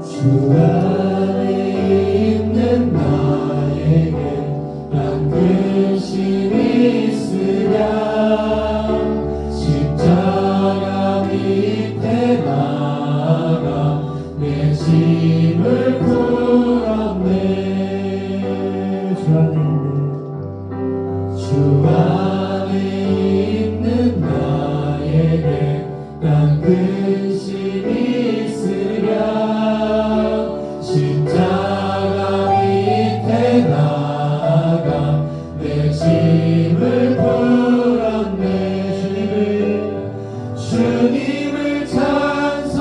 주 안에 있는 나에게 난 근심이 있으랴. 십자가 밑에 나아가 내 짐을 풀었네. 주 안에 있는 나에게 난 근심이 있으랴. 십자가 밑에 나아가 내 짐을 풀었네. 주님을 찬송하면서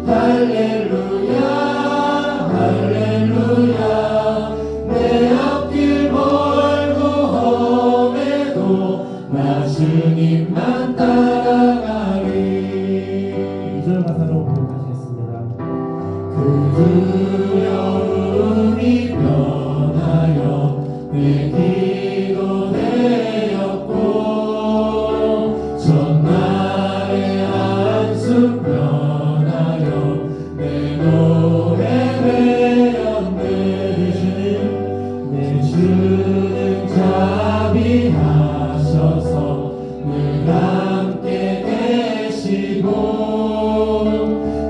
할렐루야 할렐루야. 내 앞길 멀고 험해도 나 주님만 따라가리. 2절 가사로 고백하시겠습니다. 그 두려움이 변하여 내 기도 되었고 전날의 한숨 변하여 내 노래 되었네. 내 주는 자비하셔서 늘 함께 계시고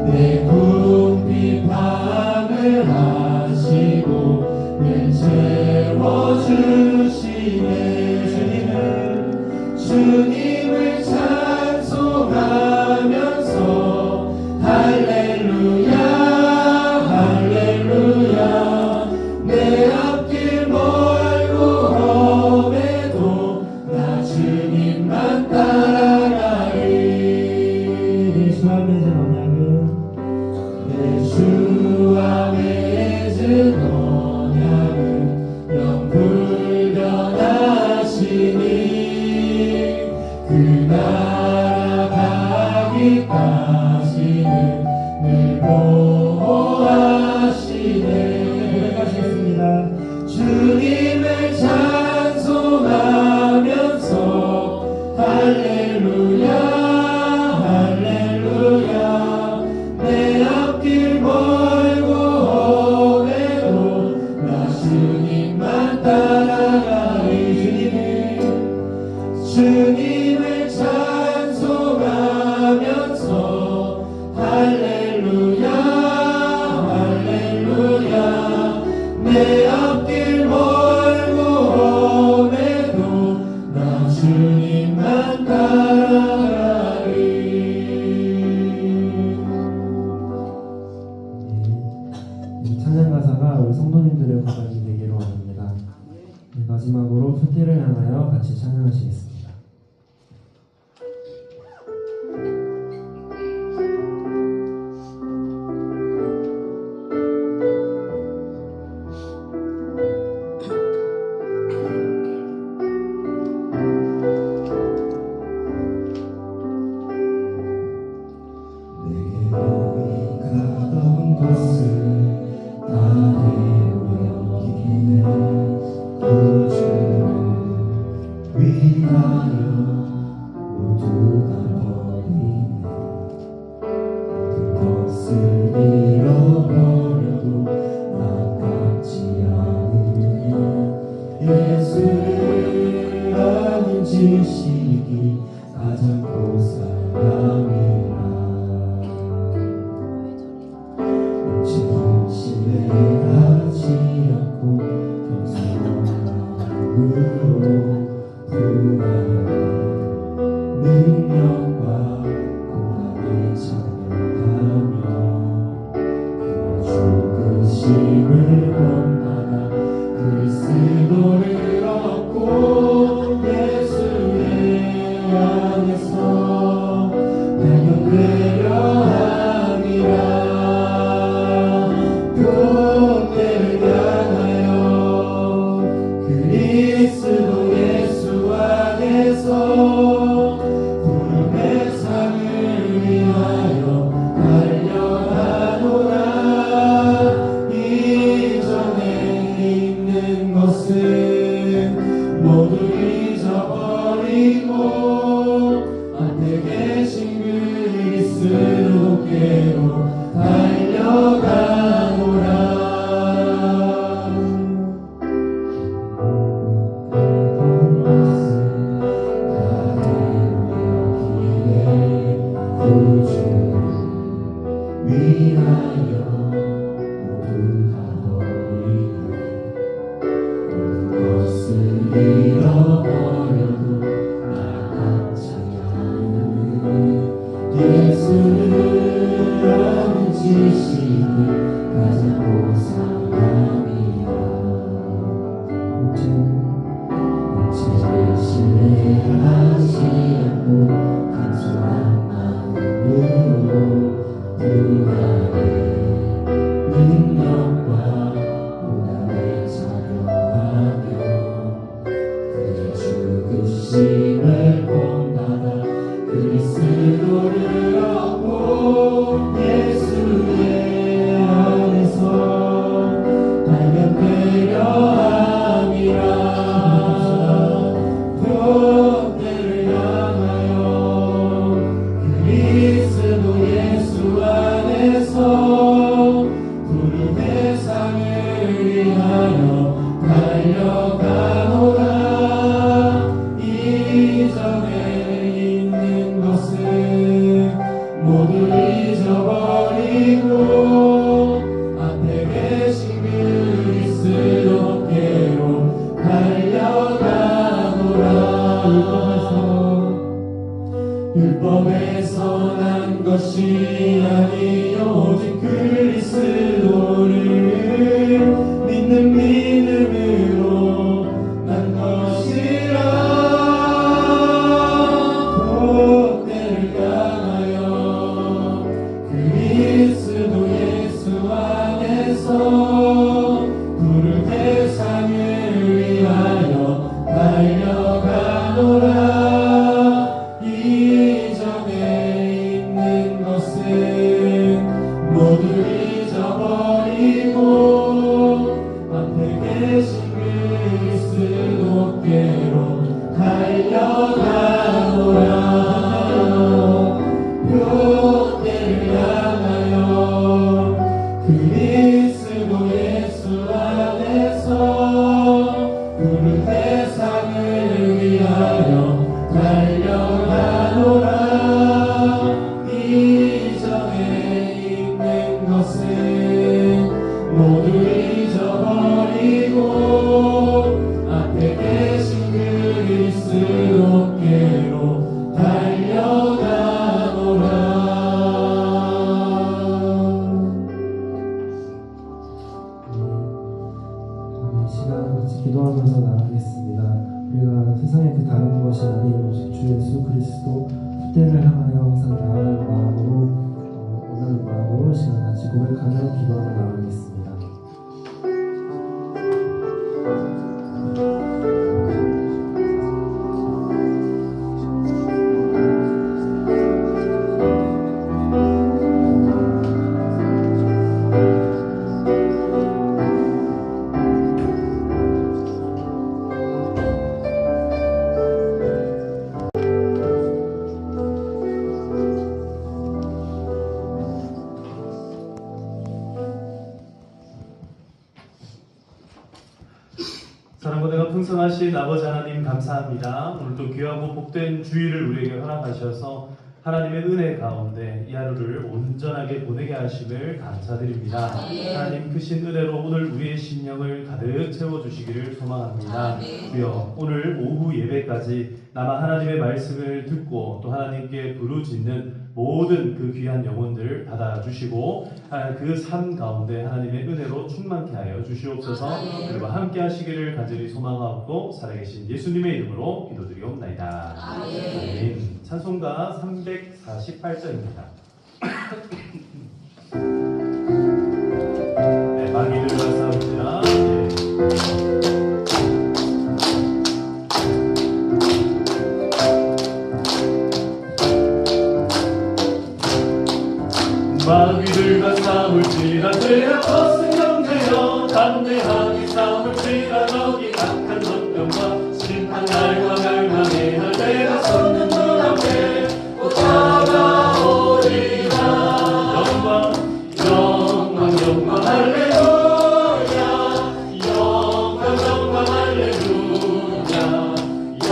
내 궁핍함을 하시고 늘 채워주시네. 주님을 찬송하면서 할렐루야 할렐루야. 내 앞길 멀고 험해도 나 주님만 따라가리. 내 주와 맺은 언약은 영불변하시니 그 나라 가기까지는 늘 보호하시네. 고백하시겠습니다. 주님을 찬송하면서 할렐루야 할렐루야. 내 앞길 멀고 험해도 나 주님만 따라가리. 주님을 찬송하면서 할렐루야 할렐루야. 내 앞길 멀고 험해도 나 주님만 따라가리. 이 찬양 가사가 우리 성도님들의 고백이 되기를 원합니다. 마지막으로 표대를 향하여 같이 찬양하시겠습니다. 내게 보이 가던 곳을 다 헤어기네. 구주를 위하여 모두가 버리네. 모든 것을 잃어버려도 아깝지 않으며 예수를 아는 지식이 가장 고사함이라. 신뢰하지 않고 겸손한 마음으로 부활의 능력과 고난을 찬양하며 그와 죽으심을 본받아 그리스도를 얻고 예수의 안에서 발견되려 함이라. 교대를 향하여 그리스도 예수 안에서 구름의 상을 위하여 달려가노라. 이전에 있는 것은 모두 잊어버리고 구주를 위하여 모두 다 버리고 모든 것을 잃어버려도 나가 찬양하는 예수를 아는 지식이 가장 고상함이라. 육체를 신뢰하지 않고 간소한 마음으로 그 안에 능력과 고난을 참여하며 그의 죽으심을 본받아 그리스도를 얻고 예수의 안에서 발견되려 함이라. 표대를 향하여 그리스도 예수 안에서 푸른 세상을 위하여 달려가노라. 이전에 있는 것은 모두 잊어버리고 앞에 계신 그리스도께로 달려가노라. 율법에서 난 것이 아니 오직 그리스도를 믿는 믿음으로 난 것이라. 표대를 향하여 그리스도 예수 안에서 푸른 세상을 위하여 달려가노라. 이전에 있는 것은 모두 잊어버리고 앞에 계신 그리스도께로 달려가노라. 표대를 향하여 그리스도 예수 안에서 푸른 세상을 위하여 달려가노라. 이전에 있는 것은 모두 잊어버리고 앞에 계신 그리스도께로 달려가노라. 이 시간 같이 기도하면서 나가겠습니다. 우리가 세상의 그 다른 것이 아닌 오직 주 예수 그리스도 푸대를 향하여 항상 나아가는 마음으로 원하는 마음으로 시간 같이 고백하며 기도하며 나가겠습니다. 사랑보다가 풍성하신 아버지 하나님 감사합니다. 오늘도 귀하고 복된 주일을 우리에게 허락하셔서 하나님의 은혜 가운데 이 하루를 온전하게 보내게 하심을 감사드립니다. 하나님 크신 은혜로 오늘 우리의 심령을 가득 채워주시기를 소망합니다. 주여 오늘 오후 예배까지 나만 하나님의 말씀을 듣고 또 하나님께 부르짖는 모든 그 귀한 영혼들 받아주시고 그 삶 가운데 하나님의 은혜로 충만케 하여 주시옵소서. 우리와 함께 하시기를 간절히 소망하고 살아계신 예수님의 이름으로 기도드리옵나이다. 아멘. 찬송가 348절입니다. 네, 마귀들과 싸우리라. 마귀들과 싸울지라 죄악 벗은 형제여 담대하게 싸울지라 너희 악한 성병과 심판 날과 멸망의 날 내가 섰는 문 앞에 곧 다가오리라. 영광 영광 영광 할렐루야. 영광 영광 할렐루야.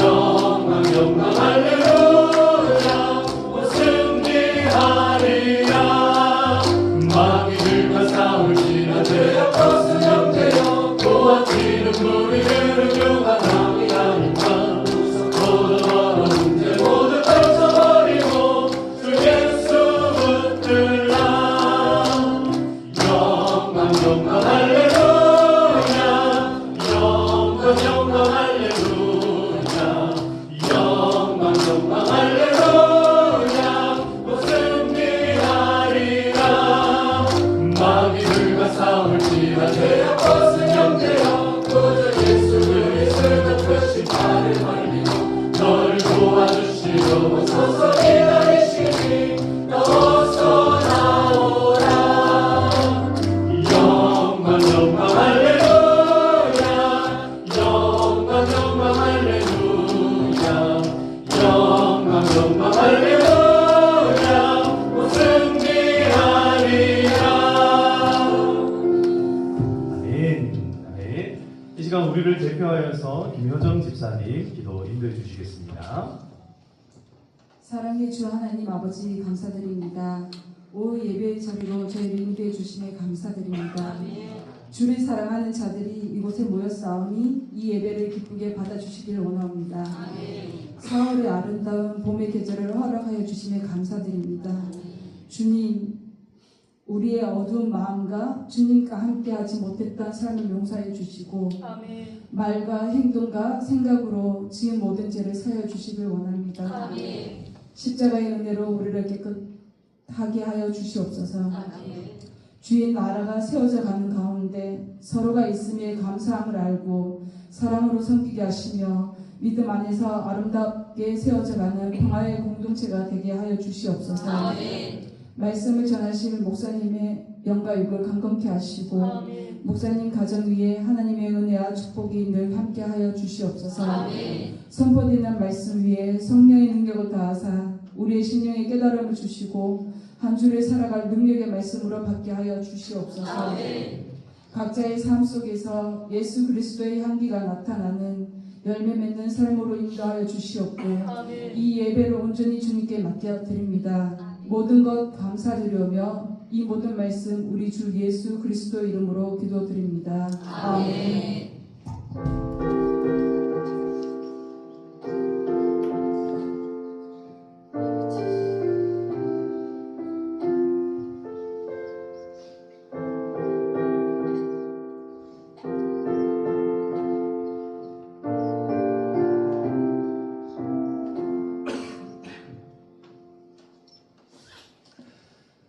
영광 영광 할렐루야. 승리하 오소서 내가 주님 어서 나오라. 영광 영광 할렐루야. 영광 영광 할렐루야. 영광 영광 할렐루야. 곧 승리하리라. 아멘. 아멘. 이 시간 우리를 대표하여서 김효정 집사님 기도 인도해 주시겠습니다. 사랑의 주 하나님 아버지 감사드립니다. 오후 예배의 자리로 저희를 인도해 주심에 감사드립니다. 주를 사랑하는 자들이 이곳에 모였사오니 이 예배를 기쁘게 받아주시길 원합니다. 사월의 아름다운 봄의 계절을 허락하여 주심에 감사드립니다. 주님, 우리의 어두운 마음과 주님과 함께하지 못했던 삶을 용서해 주시고 말과 행동과 생각으로 지은 모든 죄를 사여 주시길 원합니다. 십자가의 은혜로 우리를 깨끗하게 하여 주시옵소서. 주의 나라가 세워져 가는 가운데 서로가 있음에 감사함을 알고 사랑으로 섬기게 하시며 믿음 안에서 아름답게 세워져 가는 평화의 공동체가 되게 하여 주시옵소서. 말씀을 전하실 목사님의 영과 육을 강건케 하시고 목사님 가정 위에 하나님의 은혜와 축복이 늘 함께 하여 주시옵소서. 선포되는 말씀 위에 성령의 능력을 다하사 우리의 심령에 깨달음을 주시고 한 주를 살아갈 능력의 말씀으로 받게 하여 주시옵소서. 각자의 삶 속에서 예수 그리스도의 향기가 나타나는 열매 맺는 삶으로 인도하여 주시옵고 이 예배를 온전히 주님께 맡겨드립니다. 모든 것 감사드리며 이 모든 말씀 우리 주 예수 그리스도 이름으로 기도드립니다. 아멘.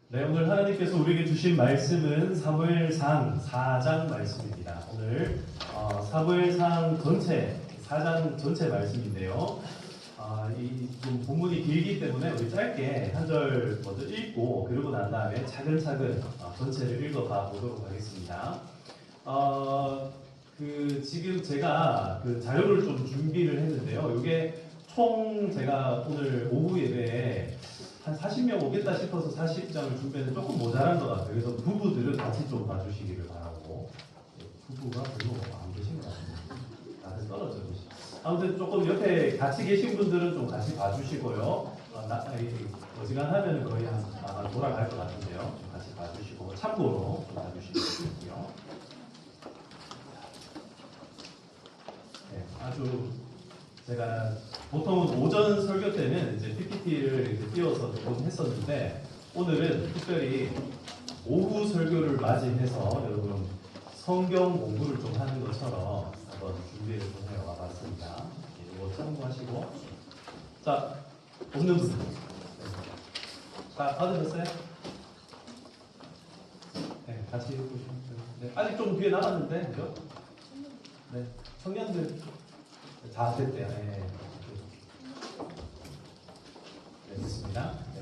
네, 오늘 하나님께서 우리에게 주신 말씀은 사무엘상 4장 말씀입니다. 오늘 사무엘상 전체 4장 전체 말씀인데요. 좀 본문이 길기 때문에 우리 짧게 한 절 먼저 읽고 그러고 난 다음에 차근차근 전체를 읽어가 보도록 하겠습니다. 지금 제가 그 자료를 좀 준비를 했는데요. 이게 총 제가 오늘 오후 예배에 한 40명 오겠다 싶어서 40장을 준비했는데 조금 모자란 것 같아요. 그래서 부부들은 같이 좀 봐주시기를 바라고. 부부가 별로 안 계신 것 같아요. 다들 떨어져 계시. 아무튼 조금 옆에 같이 계신 분들은 좀 같이 봐주시고요. 어지간하면 거의 아마 돌아갈 것 같은데요. 좀 같이 봐주시고 참고로 좀 봐주시고요. 네, 아주 제가 보통은 오전 설교 때는 이제 PPT를 이렇게 띄워서 좀 했었는데 오늘은 특별히 오후 설교를 맞이해서 여러분 성경 공부를 좀 하는 것처럼 한번 준비를 좀 해 와봤습니다. 이거 참고하시고 자 없는 분 다 받으셨어요? 네, 같이 보시면 네, 아직 좀 뒤에 남았는데 그죠? 네, 청년들 다 됐대요. 네. 네, 됐습니다. 네.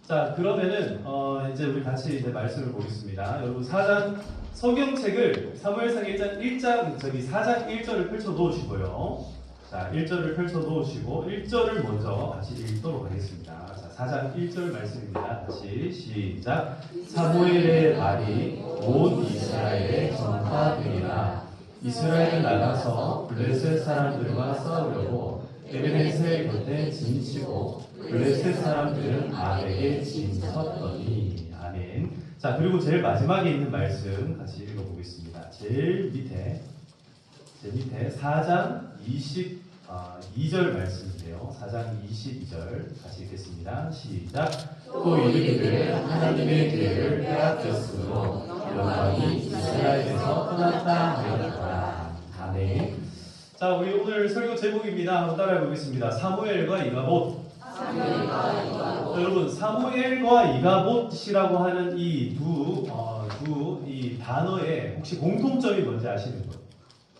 자, 그러면은 이제 우리 같이 이제 말씀을 보겠습니다. 여러분 4장 성경책을 사무엘상 4장 1절을 펼쳐 놓으시고요. 자, 1절을 펼쳐 놓으시고 1절을 먼저 같이 읽도록 하겠습니다. 자, 4장 1절 말씀입니다. 다시 시작. 사무엘의 말이 온 이스라엘에 전파되니라. 이스라엘은 나가서 블레셋 사람들과 싸우려고 에베네셀 곁에 진치고 블레셋 사람들은 아벡에 진쳤더니. 아멘. 자, 그리고 제일 마지막에 있는 말씀 같이 읽어보겠습니다. 제일 밑에 4장 22절 말씀인데요. 4장 22절 같이 읽겠습니다. 시작. 또 이르기를 하나님의 길을 빼앗겼으므로 영광이 이스라엘에서 떠났다 하였더라. 아멘. 자, 우리 오늘 설교 제목입니다. 한번 따라해 보겠습니다. 사무엘과 이가봇. 여러분, 사무엘과 이가봇이라고 하는 이 이 단어에 혹시 공통점이 뭔지 아시는 분?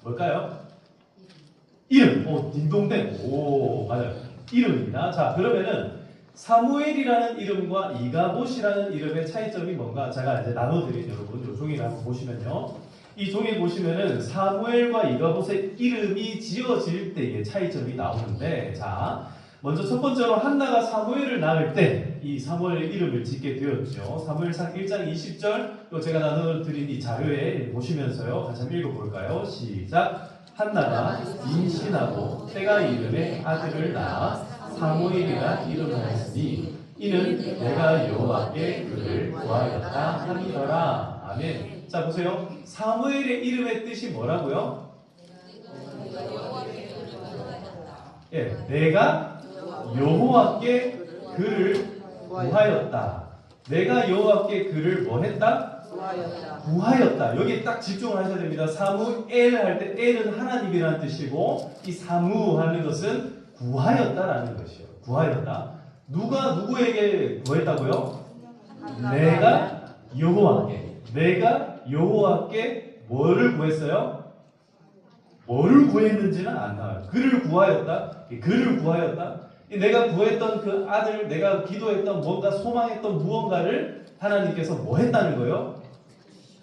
뭘까요? 이름. 딩동댕. 오, 맞아요. 이름입니다. 자, 그러면은 사무엘이라는 이름과 이가봇이라는 이름의 차이점이 뭔가 제가 이제 나눠드린 여러분 요 종이를 한번 보시면요. 이 종이 보시면은 사무엘과 이가봇의 이름이 지어질 때의 차이점이 나오는데, 자, 먼저 첫 번째로 한나가 사무엘을 낳을 때 이 사무엘의 이름을 짓게 되었죠. 사무엘상 1장 20절 제가 나눠드린 이 자료에 보시면서요. 같이 한번 읽어볼까요? 시작. 한나가 임신하고 때가 이름에 아들을 낳아 사무엘이라 이름하였으니 이는 내가 여호와께 그를 구하였다 하니더라. 아멘. 자, 보세요. 사무엘의 이름의 뜻이 뭐라고요? 예, 내가 여호와께 그를 구하였다. 내가 여호와께 그를 뭐 했다? 구하였다. 여기 딱 집중을 하셔야 됩니다. 사무엘 할 때 엘은 하나님이라는 뜻이고 이 사무 하는 것은 구하였다라는 것이요. 구하였다. 누가 누구에게 구했다고요? 내가 여호와께. 내가 여호와께 뭐를 구했어요? 뭐를 구했는지는 안 나와요. 그를 구하였다. 그를 구하였다. 내가 구했던 그 아들, 내가 기도했던 뭔가 소망했던 무언가를 하나님께서 뭐 했다는 거예요?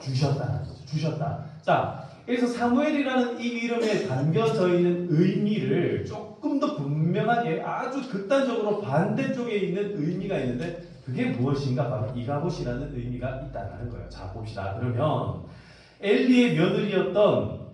주셨다는 거죠. 주셨다. 자, 그래서 사무엘이라는 이 이름에 담겨져 있는 의미를 조금 더 분명하게 아주 극단적으로 반대쪽에 있는 의미가 있는데 그게 무엇인가? 바로 이가봇이라는 의미가 있다는 거예요. 자, 봅시다. 그러면 엘리의 며느리였던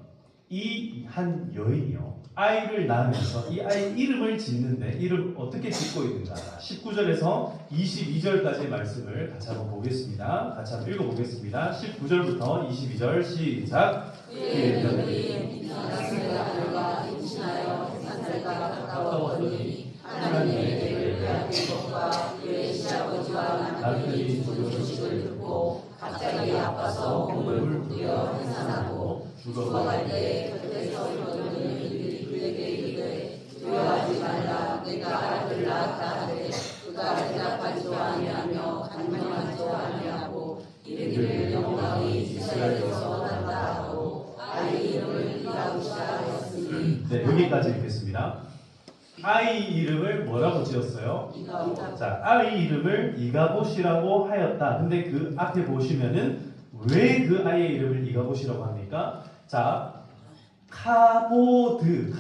이 한 여인이요. 아이를 낳으면서 이 아이 이름을 짓는데 이름 어떻게 짓고 있는가? 19절에서 22절까지의 말씀을 같이 한번 보겠습니다. 같이 한번 읽어보겠습니다. 19절부터 22절 시작. 그의 며느리 사무엘과 임신하여 한 살과 가까웠더니 하나님의 계획을 빼앗긴 것과 그의 시아버지와 남편이 죽은 소식을 듣고 갑자기 아파서 몸을 부여 해산하고 죽어갈 때 곁에서 있던 이들이 그에게 이르되 두려워하지 말라 내가 아들을 낳았다 하되 그가 대답하지도 아니하며 간청하지도 아니하고 이르기를 영광이 이스라엘에서 난다 하고 아이 이름을 이가봇이라 하였으니. 네, 여기까지 읽겠습니다. 아이 이름을 뭐라고 지었어요? 자, 아이 이름을 이가봇이라고 하였다. 근데 그 앞에 보시면은 왜 그 아이의 이름을 이가봇이라고 합니까? 자, 카보트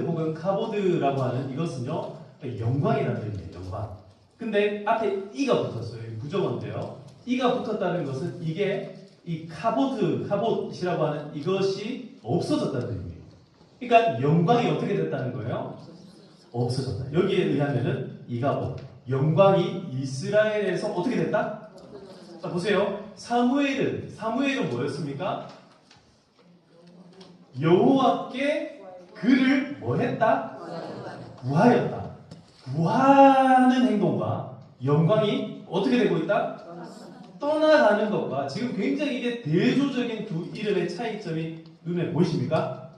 혹은 카보드라고 하는 이것은요 영광이라는 의미예요. 영광. 근데 앞에 이가 붙었어요. 부정어인데요. 이가 붙었다는 것은 이게 이 카봇이라고 하는 이것이 없어졌다는 의미예요. 그러니까 영광이 어떻게 됐다는 거예요? 없어졌다. 여기에 의하면은 이가봇 영광이 이스라엘에서 어떻게 됐다? 자, 보세요. 사무엘은 뭐였습니까? 여호와께 그를 뭐 했다? 구하였다. 구하는 행동과 영광이 어떻게 되고 있다? 떠나가는 것과 지금 굉장히 이게 대조적인 두 이름의 차이점이 눈에 보이십니까?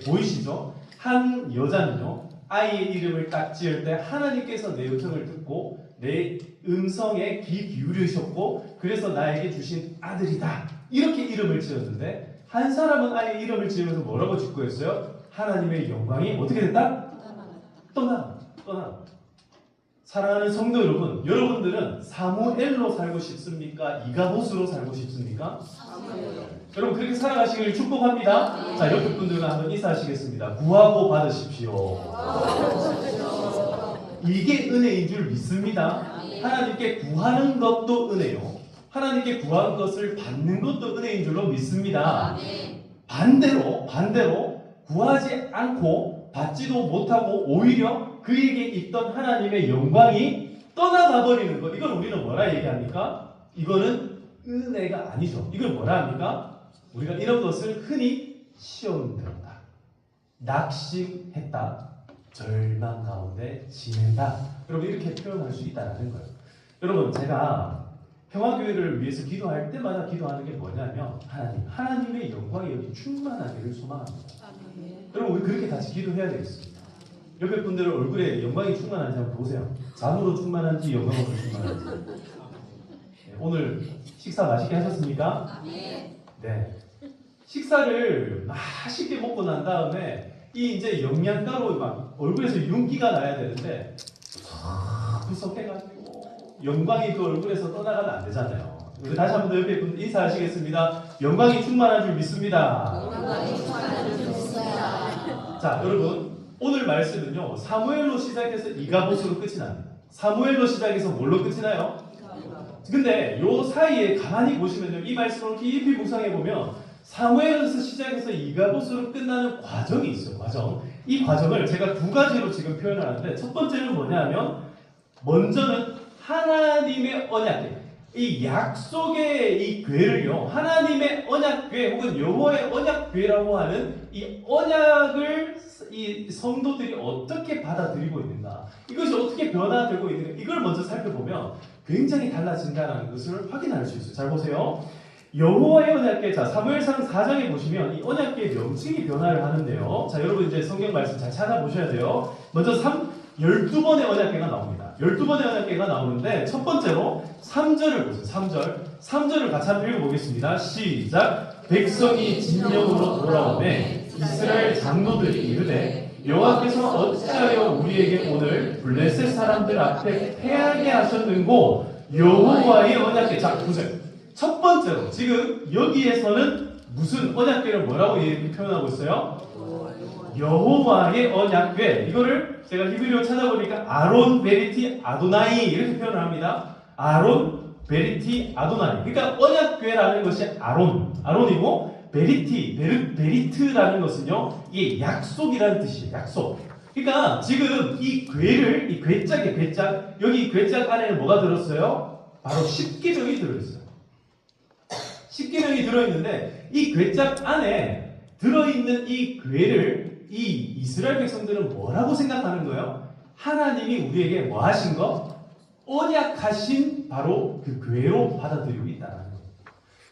보이시죠? 한 여자는요 아이의 이름을 딱 지을 때 하나님께서 내 음성을 듣고 내 음성에 귀 기울이셨고 그래서 나에게 주신 아들이다 이렇게 이름을 지었는데 한 사람은 아이의 이름을 지으면서 뭐라고 짓고 했어요? 하나님의 영광이 어떻게 됐다? 떠나. 사랑하는 성도 여러분, 여러분들은 사무엘로 살고 싶습니까? 이가봇으로 살고 싶습니까? 여러분 그렇게 살아가시길 축복합니다. 자, 옆에 분들과 한번 인사하시겠습니다. 구하고 받으십시오. 이게 은혜인 줄 믿습니다. 하나님께 구하는 것도 은혜요. 하나님께 구한 것을 받는 것도 은혜인 줄로 믿습니다. 반대로 구하지 않고 받지도 못하고 오히려 그에게 있던 하나님의 영광이 떠나가 버리는 것. 이걸 우리는 뭐라 얘기합니까? 이거는 은혜가 아니죠. 이걸 뭐라 합니까? 우리가 이런 것을 흔히 시험 들었다, 낙심했다, 절망 가운데 지낸다. 여러분 이렇게 표현할 수 있다는 거예요. 여러분 제가 평화교회를 위해서 기도할 때마다 기도하는 게 뭐냐면 하나님의 영광이 여기 충만하기를 소망합니다. 여러분 우리 그렇게 같이 기도해야 되겠습니다. 옆에 분들 얼굴에 영광이 충만한지 한번 보세요. 잠으로 충만한지 영광으로 충만한지. 네, 오늘 식사 맛있게 하셨습니까? 네. 식사를 맛있게 먹고 난 다음에 이 이제 영양가로 막 얼굴에서 윤기가 나야 되는데 구석해가지고 영광이 그 얼굴에서 떠나가면 안 되잖아요. 우리 다시 한 번 더 옆에 분 인사하시겠습니다. 영광이 충만한 줄 믿습니다. 자, 여러분 오늘 말씀은요 사무엘로 시작해서 이가봇으로 끝이 납니다. 사무엘로 시작해서 뭘로 끝이 나요? 근데 요 사이에 가만히 보시면요 이 말씀을 깊이 묵상해 보면 사무엘에서 시작해서 이가봇으로 끝나는 과정이 있어요. 과정. 이 과정을 제가 두 가지로 지금 표현을 하는데 첫 번째는 뭐냐면 먼저는 하나님의 언약궤, 이 약속의 이 궤를요 하나님의 언약궤 혹은 여호와의 언약궤라고 하는 이 언약을 이 성도들이 어떻게 받아들이고 있는가, 이것이 어떻게 변화되고 있는가, 이걸 먼저 살펴보면 굉장히 달라진다는 것을 확인할 수 있어요. 잘 보세요. 여호와의 언약궤, 자 사무엘상 4장에 보시면 이 언약궤의 명칭이 변화를 하는데요. 자 여러분 이제 성경 말씀 잘 찾아보셔야 돼요. 먼저 12번의 언약궤가 나옵니다. 12번의 언약궤가 나오는데 첫 번째로 3절을 보세요. 3절을 같이 한번 읽어보겠습니다. 시작. 백성이 진영으로 돌아오매 이스라엘 장로들이 이르되 여호와께서 어찌하여 우리에게 오늘 블레셋 사람들 앞에 패하게 하셨는고 여호와의 언약궤. 자 보세요. 첫 번째로 지금 여기에서는 무슨 언약궤를 뭐라고 이렇게 표현하고 있어요? 여호와의 언약궤. 이거를 제가 히브리어로 찾아보니까 아론 베리티 아도나이 이렇게 표현을 합니다. 아론 베리티 아도나이. 그러니까 언약궤라는 것이 아론이고 베리트라는 것은요 이게 약속이라는 뜻이에요. 약속. 그러니까 지금 이 궤를 이 궤짝 여기 궤짝 안에는 뭐가 들었어요? 바로 십계명이 들어있어요. 십계명이 들어있는데 이 궤짝 안에 들어있는 이 궤를 이 이스라엘 백성들은 뭐라고 생각하는 거예요? 하나님이 우리에게 뭐 하신 거? 언약하신 바로 그 궤로 받아들이고 있다는 거예요.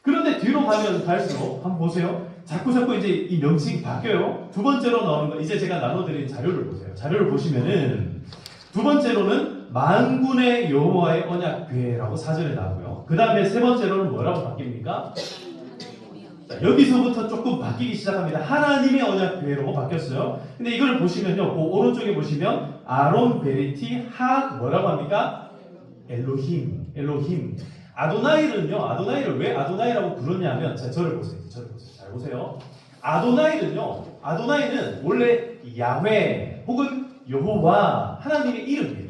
그런데 뒤로 가면 갈수록 한번 보세요. 자꾸 이제 이 명칭이 바뀌어요. 두 번째로 나오는 거 이제 제가 나눠드린 자료를 보세요. 자료를 보시면은 두 번째로는 만군의 여호와의 언약궤라고 4절에 나오고요. 그 다음에 세 번째로는 뭐라고 바뀝니까? 자, 여기서부터 조금 바뀌기 시작합니다. 하나님의 언약궤로 바뀌었어요. 근데 이걸 보시면요, 그 오른쪽에 보시면 아론 베리티 하 뭐라고 합니까? 엘로힘. 아도나이를 왜 아도나이라고 부르냐면, 자, 저를 보세요. 잘 보세요. 아도나이는 원래 야훼 혹은 여호와 하나님의 이름.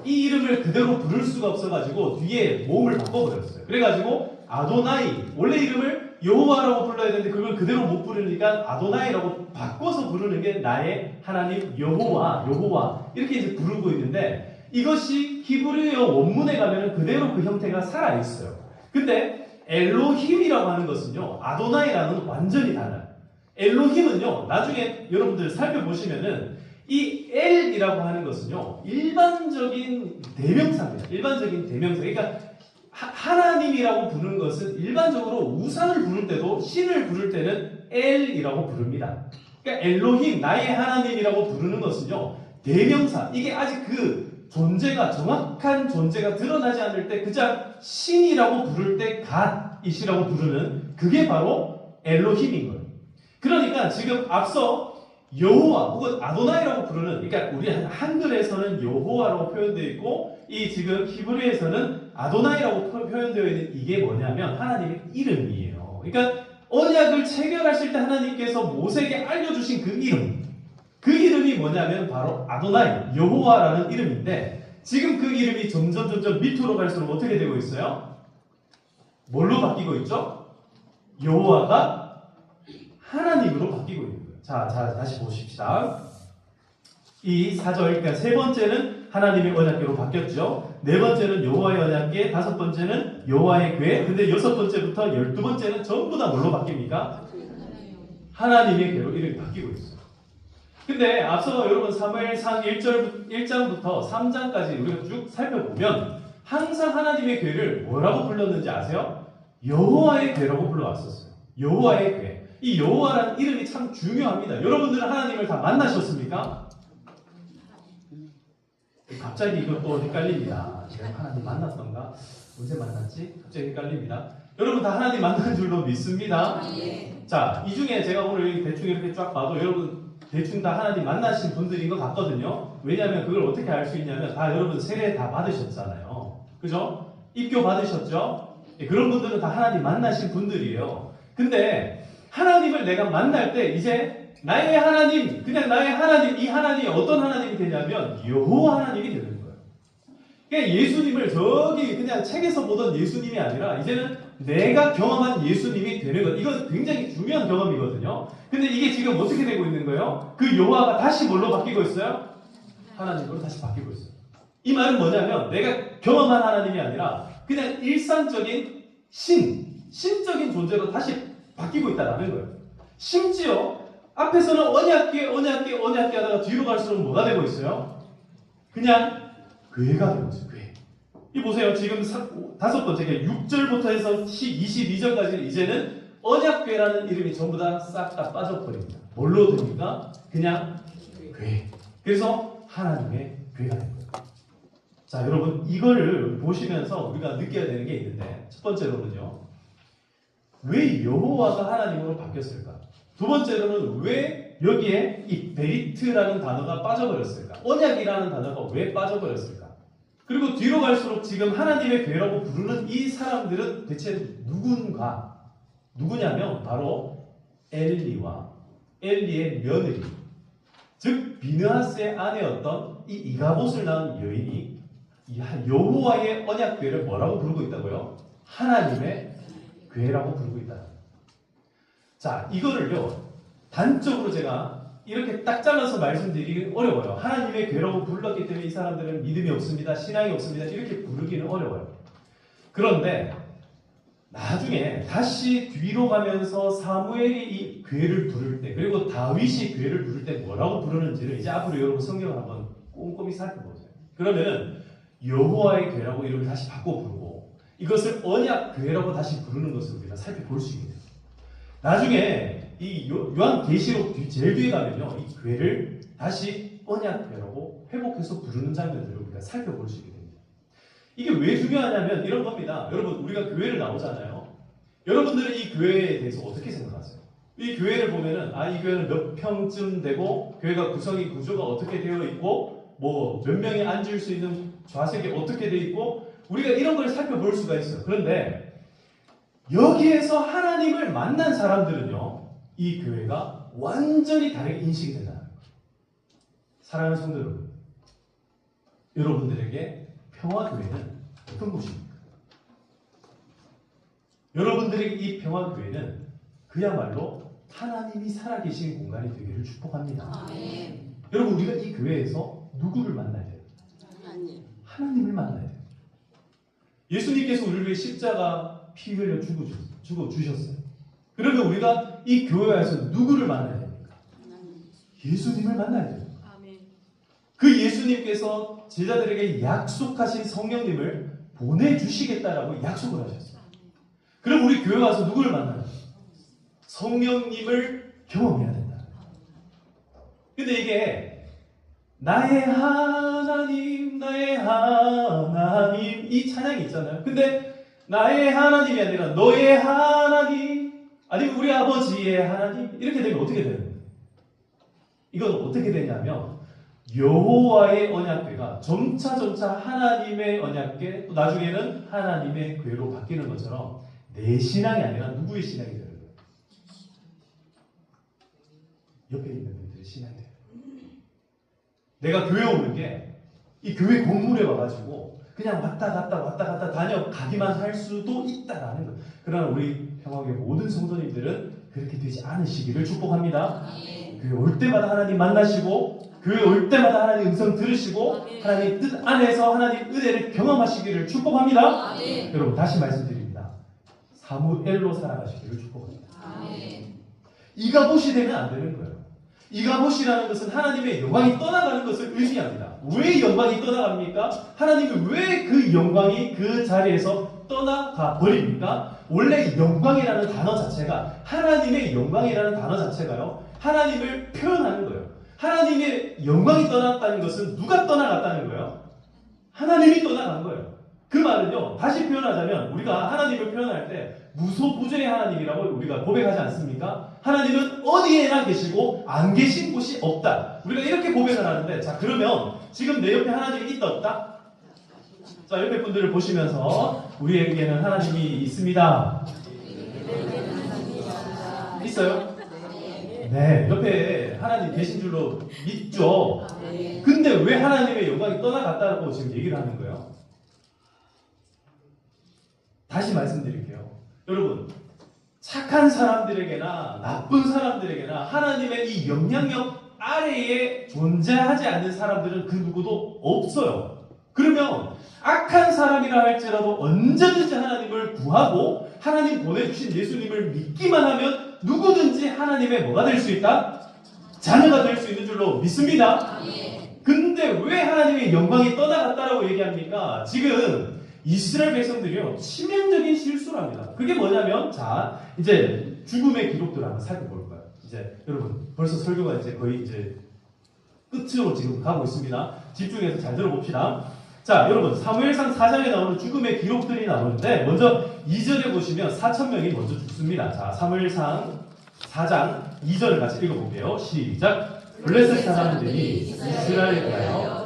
이 이름을 그대로 부를 수가 없어가지고 뒤에 모음을 바꿔버렸어요. 그래가지고 아도나이 원래 이름을 여호와라고 불러야 되는데 그걸 그대로 못 부르니까 아도나이라고 바꿔서 부르는 게 나의 하나님 여호와 이렇게 이제 부르고 있는데 이것이 히브리어 원문에 가면 그대로 그 형태가 살아 있어요. 근데 엘로힘이라고 하는 것은요 아도나이랑은 완전히 달라요. 엘로힘은요 나중에 여러분들 살펴보시면은 이 엘이라고 하는 것은요 일반적인 대명사입니다. 그러니까 하나님이라고 부르는 것은 일반적으로 우상을 부를 때도 신을 부를 때는 엘이라고 부릅니다. 그러니까 엘로힘 나의 하나님이라고 부르는 것은요 대명사. 이게 아직 그 존재가 정확한 존재가 드러나지 않을 때 그냥 신이라고 부를 때 갓이시라고 부르는 그게 바로 엘로힘인 거예요. 그러니까 지금 앞서 여호와 혹은 아도나이라고 부르는, 그러니까 우리 한글에서는 여호와라고 표현되어 있고 이 지금 히브리에서는 아도나이라고 표현되어 있는 이게 뭐냐면 하나님의 이름이에요. 그러니까 언약을 체결하실 때 하나님께서 모세에게 알려주신 그 이름이 뭐냐면 바로 아도나이, 여호와라는 이름인데 지금 그 이름이 점점 밑으로 갈수록 어떻게 되고 있어요? 뭘로 바뀌고 있죠? 여호와가 하나님으로 바뀌고 있는 거예요. 자, 다시 보십시다. 이 4절, 그러니까 세 번째는 하나님의 언약궤로 바뀌었죠. 네 번째는 여호와의 언약궤, 다섯 번째는 여호와의 궤. 근데 여섯 번째부터 12번째는 전부 다 뭘로 바뀝니까? 하나님의 궤로 이렇게 바뀌고 있어요. 근데 앞서 여러분 사무엘상 1장부터 3장까지 우리가 쭉 살펴보면 항상 하나님의 궤를 뭐라고 불렀는지 아세요? 여호와의 궤라고 불러왔었어요. 여호와의 궤. 이 여호와라는 이름이 참 중요합니다. 여러분들은 하나님을 다 만나셨습니까? 갑자기 이것도 헷갈립니다. 제가 하나님 만났던가? 언제 만났지? 갑자기 헷갈립니다. 여러분 다 하나님 만난 줄로 믿습니다. 자, 이 중에 제가 오늘 대충 이렇게 쫙 봐도 여러분 대충 다 하나님 만나신 분들인 것 같거든요. 왜냐하면 그걸 어떻게 알 수 있냐면 다 여러분 세례 다 받으셨잖아요. 그죠? 입교 받으셨죠? 그런 분들은 다 하나님 만나신 분들이에요. 근데 하나님을 내가 만날 때 이제 나의 하나님, 그냥 나의 하나님, 이 하나님이 어떤 하나님이 되냐면 여호와 하나님이 되는 거예요. 그러니까 예수님을 저기 그냥 책에서 보던 예수님이 아니라 이제는 내가 경험한 예수님이 되는 것. 이건 굉장히 중요한 경험이거든요. 근데 이게 지금 어떻게 되고 있는 거예요? 그 여호와가 다시 뭘로 바뀌고 있어요? 하나님으로 다시 바뀌고 있어요. 이 말은 뭐냐면 내가 경험한 하나님이 아니라 그냥 일상적인 신적인 존재로 다시 바뀌고 있다는 거예요. 심지어 앞에서는 언약궤 하다가 뒤로 갈수록 뭐가 되고 있어요? 그냥 괴가 되고 있어요. 괴. 이 보세요. 지금 5번째 6절부터 해서 22절까지 이제는 언약궤라는 이름이 전부 다 싹 다 빠져버립니다. 뭘로 됩니까? 그냥 괴. 그래서 하나님의 괴가 된 거예요. 자, 여러분 이거를 보시면서 우리가 느껴야 되는 게 있는데 첫 번째로는요. 왜 여호와가 하나님으로 바뀌었을까? 두 번째로는 왜 여기에 이 베리트라는 단어가 빠져버렸을까? 언약이라는 단어가 왜 빠져버렸을까? 그리고 뒤로 갈수록 지금 하나님의 괴라고 부르는 이 사람들은 대체 누구냐면 바로 엘리와 엘리의 며느리, 즉 비느하스의 아내였던 이 이가봇을 낳은 여인이 여호와의 언약궤를 뭐라고 부르고 있다고요? 하나님의 괴라고 부르고 있다. 자, 이거를요 단적으로 제가 이렇게 딱 잘라서 말씀드리기 어려워요. 하나님의 괴라고 불렀기 때문에 이 사람들은 믿음이 없습니다, 신앙이 없습니다, 이렇게 부르기는 어려워요. 그런데 나중에 다시 뒤로 가면서 사무엘이 이 괴를 부를 때, 그리고 다윗이 괴를 부를 때 뭐라고 부르는지를 이제 앞으로 여러분 성경을 한번 꼼꼼히 살펴보세요. 그러면은 여호와의 괴라고 이름을 다시 바꿔 부르고 이것을 언약 괴라고 다시 부르는 것을 우리가 살펴볼 수 있게 돼요. 나중에 이 요한계시록 제일 뒤에 가면요, 이 괴를 다시 언약 괴라고 회복해서 부르는 장면들을 우리가 살펴볼 수 있게 됩니다. 이게 왜 중요하냐면 이런 겁니다. 여러분, 우리가 교회를 나오잖아요. 여러분들은 이 교회에 대해서 어떻게 생각하세요? 이 교회를 보면은 이 교회는 몇 평쯤 되고 교회가 구조가 어떻게 되어 있고 뭐 몇 명이 앉을 수 있는 좌석이 어떻게 되어 있고 우리가 이런 걸 살펴볼 수가 있어요. 그런데 여기에서 하나님을 만난 사람들은요, 이 교회가 완전히 다르게 인식이 된다는 거예요. 사랑하는 성도 여러분, 여러분들에게 평화교회는 어떤 곳입니까? 여러분들에게 이 평화교회는 그야말로 하나님이 살아계신 공간이 되기를 축복합니다. 여러분, 우리가 이 교회에서 누구를 만나야 돼요? 하나님을 만나야 돼요. 예수님께서 우리를 위해 십자가 피 흘려 죽어 주셨어요. 그러면 우리가 이 교회에서 누구를 만나야 됩니까? 예수님을 만나야 돼요. 그 예수님께서 제자들에게 약속하신 성령님을 보내주시겠다라고 약속을 하셨어요. 그럼 우리 교회 와서 누구를 만나요? 성령님을 경험해야 된다. 근데 이게 나의 하나님, 나의 하나님 이 찬양이 있잖아요. 근데 나의 하나님이 아니라 너의 하나님, 아니면 우리 아버지의 하나님, 이렇게 되면 어떻게 되는 거예요? 이건 어떻게 되냐면 여호와의 언약궤가 점차 하나님의 언약궤, 또 나중에는 하나님의 궤로 바뀌는 것처럼 내 신앙이 아니라 누구의 신앙이 되는 거예요? 옆에 있는 분들의 신앙이 돼요. 내가 교회 오는 게 이 교회 건물에 와가지고 그냥 왔다 갔다 다녀가기만 할 수도 있다라는 거예요. 그러나 우리 평화교회 모든 성도님들은 그렇게 되지 않으시기를 축복합니다. 교회 올 때마다 하나님 만나시고 교회 올 때마다 하나님 음성 들으시고 하나님 뜻 안에서 하나님 은혜를 경험하시기를 축복합니다. 여러분, 다시 말씀드립니다. 사무엘로 살아가시기를 축복합니다. 이가봇이 되면 안 되는 거예요. 이가봇이라는 것은 하나님의 영광이 떠나가는 것을 의미합니다. 왜 영광이 떠나갑니까? 하나님이 왜 그 영광이 그 자리에서 떠나가 버립니까? 원래 영광이라는 단어 자체가, 하나님의 영광이라는 단어 자체가요, 하나님을 표현하는 거예요. 하나님의 영광이 떠났다는 것은 누가 떠나갔다는 거예요? 하나님이 떠나간 거예요. 그 말은요, 다시 표현하자면 우리가 하나님을 표현할 때 무소부재의 하나님이라고 우리가 고백하지 않습니까? 하나님은 어디에나 계시고 안 계신 곳이 없다. 우리가 이렇게 고백을 하는데, 자, 그러면 지금 내 옆에 하나님이 있다 없다? 자, 옆에 분들을 보시면서 우리에게는 하나님이 있습니다. 있어요? 네, 옆에 하나님 계신 줄로 믿죠. 근데 왜 하나님의 영광이 떠나갔다고 지금 얘기를 하는 거예요? 다시 말씀드릴게요. 여러분, 착한 사람들에게나 나쁜 사람들에게나 하나님의 이 영향력 아래에 존재하지 않는 사람들은 그 누구도 없어요. 그러면 악한 사람이라 할지라도 언제든지 하나님을 구하고 하나님 보내주신 예수님을 믿기만 하면 누구든지 하나님의 뭐가 될 수 있다? 자녀가 될 수 있는 줄로 믿습니다. 근데 왜 하나님의 영광이 떠나갔다라고 얘기합니까? 지금 이스라엘 백성들이요, 치명적인 실수를 합니다. 그게 뭐냐면, 자, 이제 죽음의 기록들을 한번 살펴볼 거예요. 이제 여러분, 벌써 설교가 이제 거의 이제 끝으로 지금 가고 있습니다. 집중해서 잘 들어봅시다. 자, 여러분, 사무엘상 4장에 나오는 죽음의 기록들이 나오는데, 먼저 2절에 보시면 4,000명이 먼저 죽습니다. 자, 사무엘상 4장 2절을 같이 읽어볼게요. 시작. 블레셋 사람들이 이스라엘에 대하여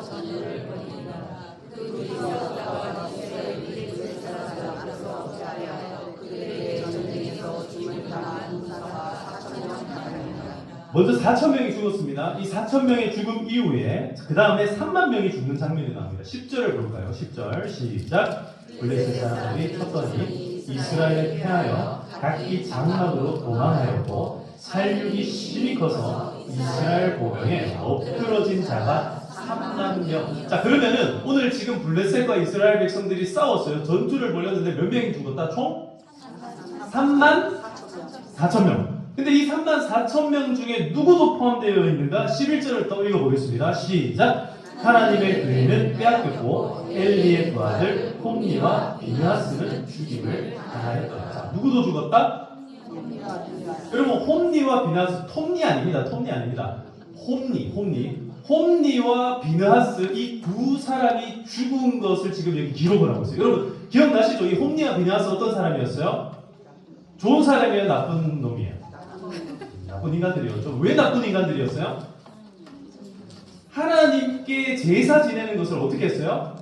먼저 4,000명이 죽었습니다. 이 4,000명의 죽음 이후에 그 다음에 3만 명이 죽는 장면이 나옵니다. 10절을 볼까요? 10절 시작. 블레셋 사람들이 쳤더니 이스라엘에 피하여 각기 장막으로 도망하였고 살육이 심히 커서 이스라엘 보병에 엎드러진 자가 3만 명. 자, 그러면은 오늘 지금 블레셋과 이스라엘 백성들이 싸웠어요. 전투를 벌였는데 몇 명이 죽었다? 총 3만 4천 명. 근데 이 3만 4천 명 중에 누구도 포함되어 있는가? 11절을 또 읽어보겠습니다. 시작. 하나님의 교회는 빼앗겼고 엘리의 두 아들 홈니와 비느하스는 죽임을 당하였다. 자, 누구도 죽었다? 여러분, 홈니와 비느하스, 톰니 아닙니다. 톰니 아닙니다. 홈니와 비느하스 이 두 사람이 죽은 것을 지금 여기 기록을 하고 있어요. 여러분, 기억나시죠? 이 홈니와 비느하스 어떤 사람이었어요? 좋은 사람이에요? 나쁜 놈이에요? 나쁜 인간들이었죠. 왜 나쁜 인간들이었어요? 하나님께 제사 지내는 것을 어떻게 했어요?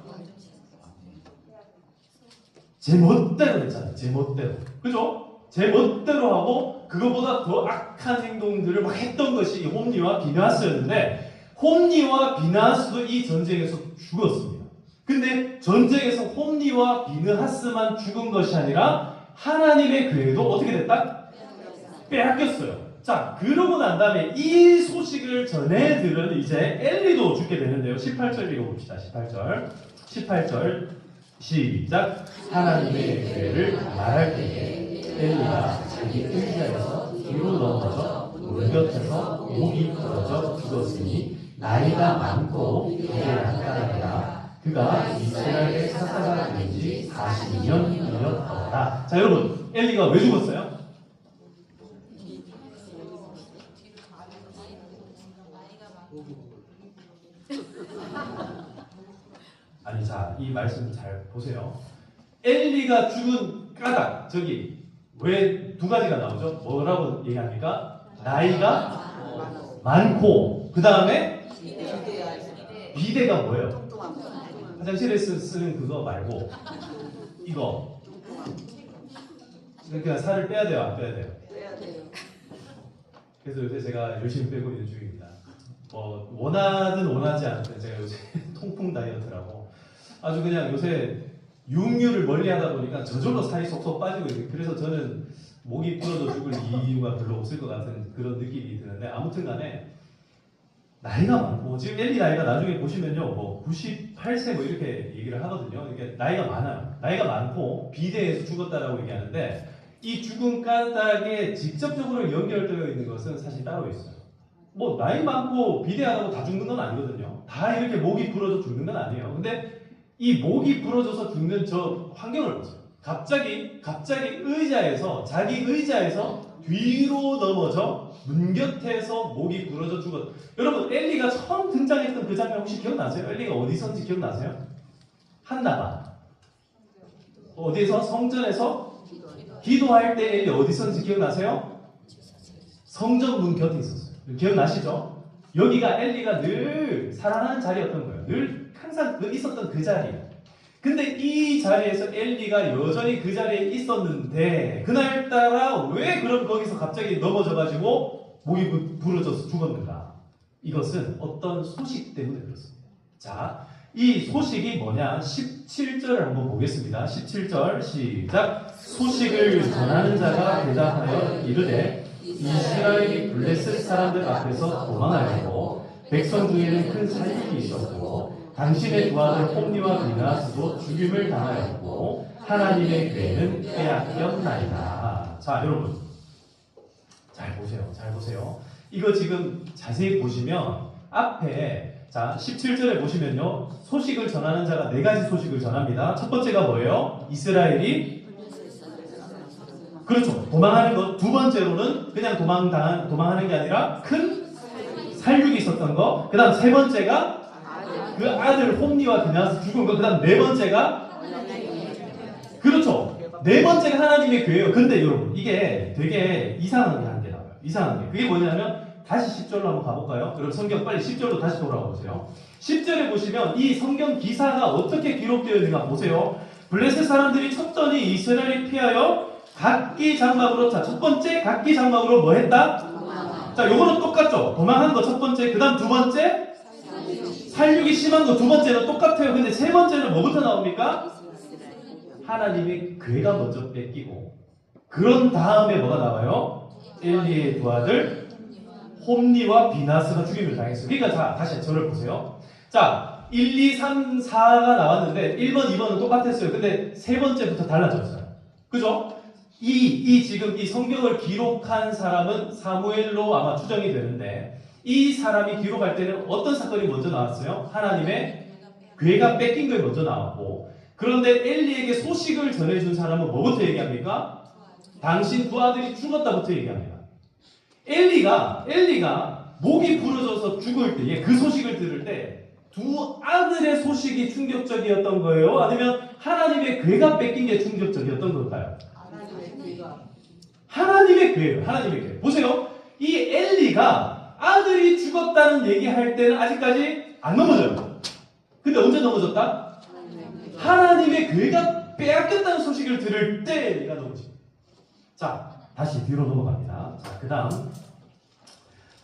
제 멋대로 했잖아요. 제 멋대로. 그죠? 제 멋대로 하고 그거보다 더 악한 행동들을 막 했던 것이 이 홈니와 비느하스였는데, 홈니와 비느하스도 이 전쟁에서 죽었습니다. 근데 전쟁에서 홈니와 비느하스만 죽은 것이 아니라 하나님의 교회도 어떻게 됐다? 빼앗겼어요. 자, 그러고 난 다음에 이 소식을 전해들은 이제 엘리도 죽게 되는데요. 18절 읽어봅시다. 18절 시작. 하나님의 교회를 말할 때에 엘리가 자기 의자에서 뒤로 넘어져 문 곁에서 목이 부러져 죽었으니 나이가 많고 비대한 까닭이라. 그가 이스라엘의 사사가 된 지 42년이었더라. 자, 여러분, 엘리가 왜 죽었어요? 아니, 자, 이 말씀 잘 보세요. 엘리가 죽은 까닭, 저기 왜 두 가지가 나오죠? 뭐라고 얘기합니까? 나이가 많고, 그 다음에 비대가 뭐예요? 화장실에 쓰는 그거 말고 이거. 그러니까 살을 빼야 돼요, 안 빼야 돼요? 빼야 돼요. 그래서 요새 제가 열심히 빼고 있는 중입니다. 뭐 원하든 원하지 않든 제가 요새 통풍 다이어트라고 아주 그냥 요새 육류를 멀리하다 보니까 저절로 살이 속속 빠지고 있어요. 그래서 저는 목이 부러져 죽을 이유가 별로 없을 것 같은 그런 느낌이 드는데, 아무튼간에 나이가 많고, 지금 엘리 나이가 나중에 보시면요, 뭐 98세 뭐 이렇게 얘기를 하거든요. 이게 나이가 많아요. 나이가 많고 비대해서 죽었다라고 얘기하는데, 이 죽은 까닭에 직접적으로 연결되어 있는 것은 사실 따로 있어요. 뭐 나이 많고 비대하다고 다 죽는 건 아니거든요. 다 이렇게 목이 부러져 죽는 건 아니에요. 근데 이 목이 부러져서 죽는 저 환경을 보세요. 갑자기 의자에서, 자기 의자에서 뒤로 넘어져 문 곁에서 목이 부러져 죽었. 여러분, 엘리가 처음 등장했던 그 장면 혹시 기억나세요? 엘리가 어디선지 기억나세요? 한나바. 어디에서? 성전에서 기도할 때 엘리 어디 있었는지 기억나세요? 성전 문 곁에 있었어요. 기억나시죠? 여기가 엘리가 늘 살아나는 자리였던 거예요. 늘 항상 있었던 그 자리예요. 근데 이 자리에서 엘리가 여전히 그 자리에 있었는데 그날따라 왜 그럼 거기서 갑자기 넘어져가지고 목이 부러져서 죽었는가? 이것은 어떤 소식 때문에 그렇습니다. 자, 이 소식이 뭐냐? 17절을 한번 보겠습니다. 17절 시작. 소식을 전하는 자가 대답하여 이르되 이스라엘이 블레셋 사람들 앞에서 도망하였고 백성 중에는 큰 살림이 있었고 당신의 두 아들 홈니와 비나스도 죽임을 당하였고 하나님의 괴는 빼앗겼나이다. 자, 여러분 잘 보세요. 잘 보세요. 이거 지금 자세히 보시면 앞에 자 17절에 보시면요. 소식을 전하는 자가 네 가지 소식을 전합니다. 첫 번째가 뭐예요? 이스라엘이 그렇죠. 도망하는 것. 두 번째로는 그냥 도망하는 게 아니라 큰 살육이 있었던 거. 그 다음 세 번째가 그 아들 홈니와 비나스 죽은 거. 그 다음 네 번째가 그렇죠. 네 번째가 하나님의 교회예요. 근데 여러분 이게 되게 이상한 게 한 개 나와요. 이상한 게. 그게 뭐냐면 다시 10절로 한번 가볼까요? 여러분 성경 빨리 10절로 다시 돌아와 보세요. 10절에 보시면 이 성경 기사가 어떻게 기록되어 있는가 보세요. 블레셋 사람들이 쳤더니 이스라엘이 피하여 각기 장막으로 자, 첫 번째 각기 장막으로 뭐 했다? 자, 요거는 똑같죠? 도망한 거 첫 번째, 그 다음 두 번째 살육이 심한 거 두 번째는 똑같아요. 근데 세 번째는 뭐부터 나옵니까? 하나님의 괴가 먼저 뺏기고 그런 다음에 뭐가 나와요? 엘리의 두 아들 홈니와 비나스가 죽임을 당했어요. 그러니까 자, 다시 저를 보세요. 자, 1, 2, 3, 4가 나왔는데 1번, 2번은 똑같았어요. 근데 세 번째부터 달라졌어요. 그죠? 지금 이 성경을 기록한 사람은 사무엘로 아마 추정이 되는데 이 사람이 기록할 때는 어떤 사건이 먼저 나왔어요? 하나님의 괴가 뺏긴 것이 먼저 나왔고 그런데 엘리에게 소식을 전해준 사람은 뭐부터 얘기합니까? 당신 두 아들이 죽었다부터 얘기합니다. 엘리가 목이 부러져서 죽을 때 그 소식을 들을 때 두 아들의 소식이 충격적이었던 거예요? 아니면 하나님의 괴가 뺏긴 게 충격적이었던 걸까요? 하나님의 괴예요. 하나님의 괴. 보세요. 이 엘리가 아들이 죽었다는 얘기할 때는 아직까지 안 넘어져요. 근데 언제 넘어졌다? 하나님의 괴가 빼앗겼다는 소식을 들을 때 엘리가 넘어집니다. 자, 다시 뒤로 넘어갑니다. 자, 그 다음.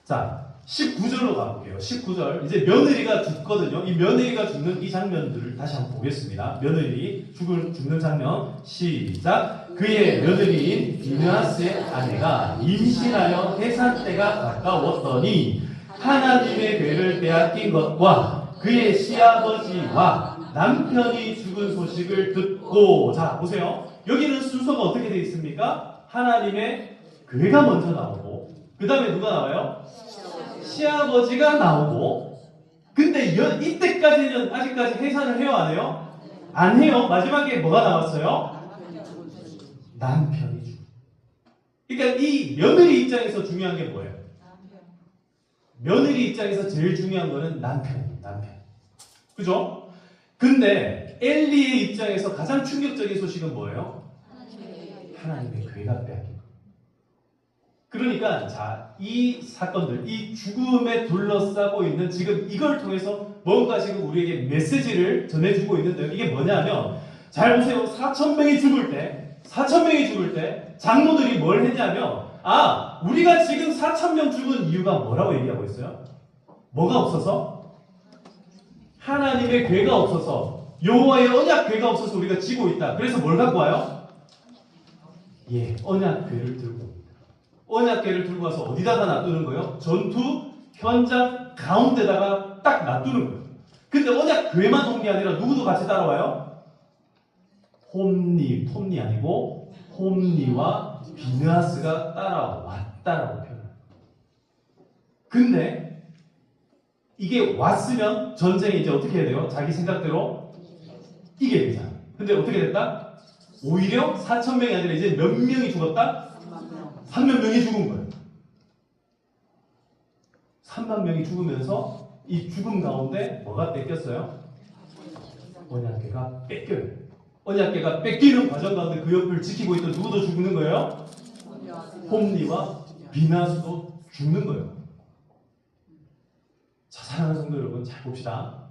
자, 19절로 가볼게요. 19절. 이제 며느리가 죽거든요. 이 며느리가 죽는 이 장면들을 다시 한번 보겠습니다. 며느리 죽는 장면. 시작. 그의 며느리인 비느하스의 아내가 임신하여 해산 때가 가까웠더니 하나님의 괴를 빼앗긴 것과 그의 시아버지와 남편이 죽은 소식을 듣고 자 보세요. 여기는 순서가 어떻게 되어 있습니까? 하나님의 괴가 먼저 나오고 그 다음에 누가 나와요? 시아버지가 나오고 근데 이때까지는 아직까지 해산을 해요 안 해요? 안 해요. 마지막에 뭐가 나왔어요? 남편이 죽어. 그러니까 이 며느리 입장에서 중요한 게 뭐예요? 며느리 입장에서 제일 중요한 거는 남편이에요. 남편. 그죠? 근데 엘리의 입장에서 가장 충격적인 소식은 뭐예요? 하나님의 괴가 빼앗긴 거. 그러니까 자, 이 사건들, 이 죽음에 둘러싸고 있는 지금 이걸 통해서 뭔가 지금 우리에게 메시지를 전해주고 있는데요. 이게 뭐냐면 잘 보세요. 4,000명이 죽을 때 장로들이 뭘 했냐면 우리가 지금 4,000명 죽은 이유가 뭐라고 얘기하고 있어요? 뭐가 없어서? 하나님의 괴가 없어서 여호와의 언약 괴가 없어서 우리가 지고 있다. 그래서 뭘 갖고 와요? 언약 괴를 들고 옵니다. 언약 괴를 들고 와서 어디다가 놔두는 거예요? 전투 현장 가운데다가 딱 놔두는 거예요. 근데 언약 괴만 온 게 아니라 누구도 같이 따라와요? 홈니 아니고 홈니와 비느하스가 따라왔다라고 표현합니다. 근데 이게 왔으면 전쟁이 이제 어떻게 해야 돼요? 자기 생각대로 이겨야 되잖아. 근데 어떻게 됐다? 오히려 4,000명이 아니라 이제 몇 명이 죽었다? 3만 명이 죽은 거예요. 3만 명이 죽으면서 이 죽음 가운데 뭐가 뺏겼어요? 언약궤가 뺏겨요. 언약궤가 뺏기는 과정 가운데 그 옆을 지키고 있던 누구도 죽는 거예요? 홈리와 비나스도 죽는 거예요. 자, 사랑하는 성도 여러분, 잘 봅시다.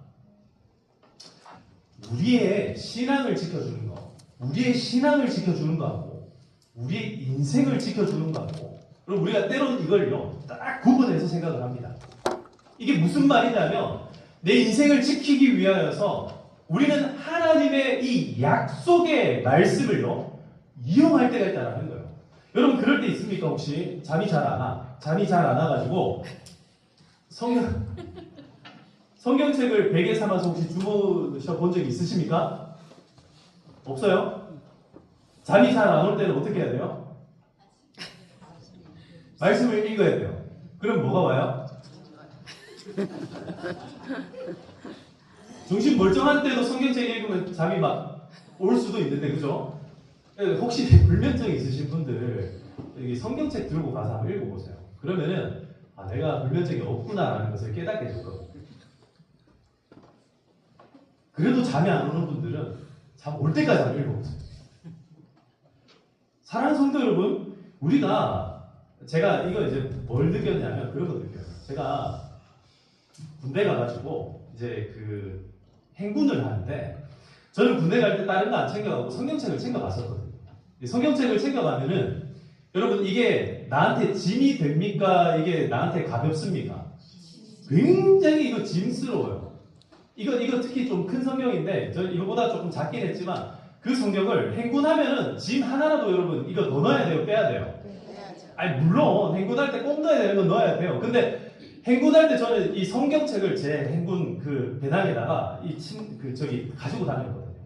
우리의 신앙을 지켜주는 거, 우리의 신앙을 지켜주는 거하고 우리의 인생을 지켜주는 거하고, 그럼 우리가 때로는 이걸요 딱 구분해서 생각을 합니다. 이게 무슨 말이냐면 내 인생을 지키기 위하여서 우리는 하나님의 이 약속의 말씀을요 이용할 때가 있다는 거예요. 여러분 그럴 때 있습니까? 혹시 잠이 잘 안 와? 잠이 잘 안 와가지고 성경책을 베개 삼아서 혹시 주무셔 본 적 있으십니까? 없어요? 잠이 잘 안 올 때는 어떻게 해야 돼요? 말씀을 읽어야 돼요. 그럼 뭐가 와요? 정신 멀쩡한 때도 성경책 읽으면 잠이 막 올 수도 있는데, 그죠? 혹시 불면증 있으신 분들 여기 성경책 들고 가서 한번 읽어보세요. 그러면은 아, 내가 불면증이 없구나라는 것을 깨닫게 될 거예요. 그래도 잠이 안 오는 분들은 잠 올 때까지 한번 읽어보세요. 사랑하는 성도 여러분, 제가 이거 이제 뭘 느꼈냐면 그런 거 느껴요. 제가 군대 가가지고 이제 그 행군을 하는데, 저는 군대 갈 때 다른 거 안 챙겨가고 성경책을 챙겨갔었거든요. 성경책을 챙겨가면은 여러분 이게 나한테 짐이 됩니까? 이게 나한테 가볍습니까? 굉장히 이거 짐스러워요. 이거 특히 좀 큰 성경인데, 저 이거보다 조금 작긴 했지만 그 성경을 행군하면은 짐 하나라도 여러분 이거 더 넣어야 돼요? 빼야 돼요? 아니 물론 행군할 때 꼭 넣어야 되는 건 넣어야 돼요. 근데 행군할 때 저는 이 성경책을 제 행군 그 배낭에다가 가지고 다녔거든요.